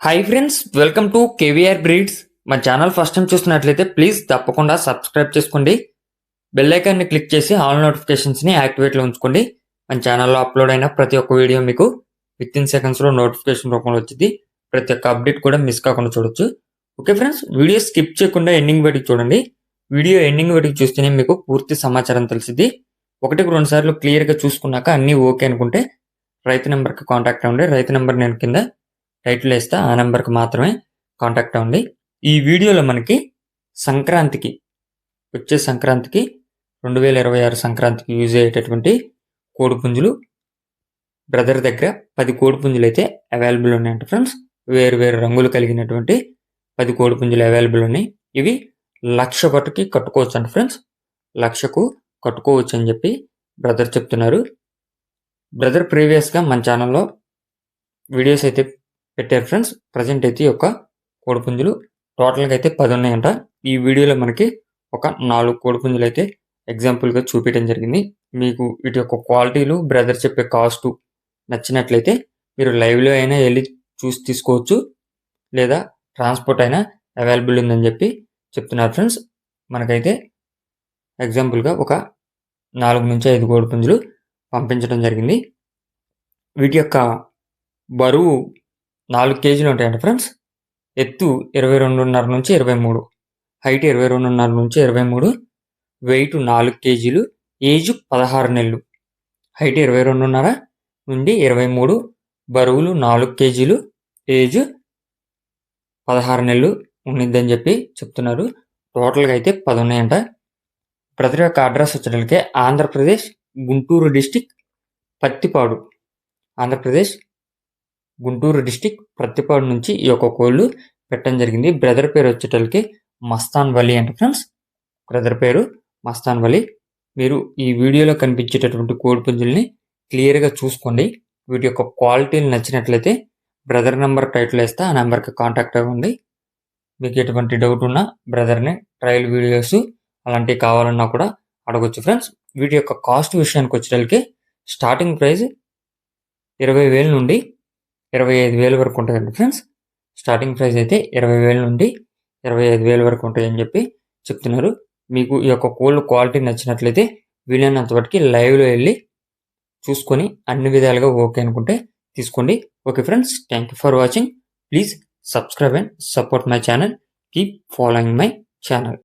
Hi friends, welcome to KVR breeds. మా channel first time చూస్తున్నట్లయితే please తప్పకుండా సబ్స్క్రైబ్ చేసుకోండి. బెల్ ఐకాన్ని క్లిక్ చేసి ఆల్ నోటిఫికేషన్స్ని యాక్టివేట్లో ఉంచుకోండి. మన ఛానల్లో అప్లోడ్ అయిన ప్రతి ఒక్క వీడియో మీకు విత్ ఇన్ సెకండ్స్లో నోటిఫికేషన్ రూపంలో వచ్చింది. ప్రతి ఒక్క అప్డేట్ కూడా మిస్ కాకుండా చూడొచ్చు. ఓకే ఫ్రెండ్స్, వీడియో స్కిప్ చేయకుండా ఎండింగ్ వరకు చూడండి. వీడియో ఎండింగ్ వరకు చూస్తేనే మీకు పూర్తి సమాచారం తెలిసింది. ఒకటికి రెండు సార్లు క్లియర్గా చూసుకున్నాక అన్నీ ఓకే అనుకుంటే రైతు నెంబర్కి కాంటాక్ట్ అవ్వండి. రైతు నెంబర్ నేను కింద టైటిల్ వేస్తా, ఆ నెంబర్కి మాత్రమే కాంటాక్ట్ అవ్వండి. ఈ వీడియోలో మనకి వచ్చే సంక్రాంతికి 2026 సంక్రాంతికి యూజ్ అయ్యేటటువంటి కోడిపుంజులు బ్రదర్ దగ్గర 10 కోడిపుంజులు అయితే అవైలబుల్ ఉన్నాయంట ఫ్రెండ్స్. వేరు వేరు రంగులు కలిగినటువంటి 10 కోడిపుంజులు అవైలబుల్ ఉన్నాయి. ఇవి 1,00,000 పట్టుకి కట్టుకోవచ్చు అంట ఫ్రెండ్స్. 1,00,000కు కట్టుకోవచ్చు అని చెప్పి బ్రదర్ చెప్తున్నారు. బ్రదర్ ప్రీవియస్గా మన ఛానల్లో వీడియోస్ అయితే పెట్టారు ఫ్రెండ్స్. ప్రజెంట్ అయితే ఒక కోడిపుంజులు టోటల్గా అయితే 10 ఉన్నాయంట. ఈ వీడియోలో మనకి ఒక 4 కోడిపుంజులు అయితే ఎగ్జాంపుల్గా చూపించడం జరిగింది. మీకు వీటి యొక్క క్వాలిటీలు, బ్రదర్ చెప్పే కాస్టు నచ్చినట్లయితే మీరు లైవ్లో అయినా వెళ్ళి చూసి తీసుకోవచ్చు, లేదా ట్రాన్స్పోర్ట్ అయినా అవైలబుల్ ఉందని చెప్పి చెప్తున్నారు ఫ్రెండ్స్. మనకైతే ఎగ్జాంపుల్గా ఒక 4 నుంచి 5 కోడిపుంజులు పంపించడం జరిగింది. వీటి యొక్క బరువు 4 కేజీలు ఉంటాయంట ఫ్రెండ్స్. ఎత్తు 22.5 నుంచి 23, హైట్ 22.5 నుంచి 23, వెయిట్ 4 కేజీలు, ఏజ్ 16 నెలలు, హైట్ 22.5 నుండి 23, బరువులు 4 కేజీలు, ఏజ్ 16 నెలలు ఉండిద్దని చెప్పి చెప్తున్నారు. టోటల్గా అయితే 10 ఉన్నాయంట. ప్రతి ఒక్క అడ్రస్ వచ్చేటప్పటికే ఆంధ్రప్రదేశ్ గుంటూరు డిస్టిక్ పత్తిపాడు, ఆంధ్రప్రదేశ్ గుంటూరు డిస్టిక్ ప్రత్తిపాడు నుంచి ఈ యొక్క కోళ్ళు పెట్టడం జరిగింది. బ్రదర్ పేరు వచ్చేటప్పటికి మస్తాన్ వలి అంట ఫ్రెండ్స్. బ్రదర్ పేరు మస్తాన్ వలి. మీరు ఈ వీడియోలో కనిపించేటటువంటి కోడిపుంజుల్ని క్లియర్గా చూసుకోండి. వీటి యొక్క క్వాలిటీలు నచ్చినట్లయితే బ్రదర్ నెంబర్ టైటిల్ వేస్తే ఆ నెంబర్కి కాంటాక్ట్ అవ్వండి. మీకు ఎటువంటి డౌట్ ఉన్నా బ్రదర్ని ట్రయల్ వీడియోస్ అలాంటివి కావాలన్నా కూడా అడగొచ్చు ఫ్రెండ్స్. వీటి యొక్క కాస్ట్ విషయానికి వచ్చేటప్పటికి స్టార్టింగ్ ప్రైస్ 20,000 నుండి 25,000 వరకు ఉంటుందండి ఫ్రెండ్స్. స్టార్టింగ్ ప్రైస్ అయితే 20,000 నుండి 25,000 వరకు ఉంటాయని చెప్పి చెప్తున్నారు. మీకు ఈ యొక్క కోల్డ్ క్వాలిటీ నచ్చినట్లయితే వీలైనంత వరకు లైవ్లో వెళ్ళి చూసుకొని అన్ని విధాలుగా ఓకే అనుకుంటే తీసుకోండి. Okay friends, thank you for watching. Please subscribe and support my channel. Keep following my channel.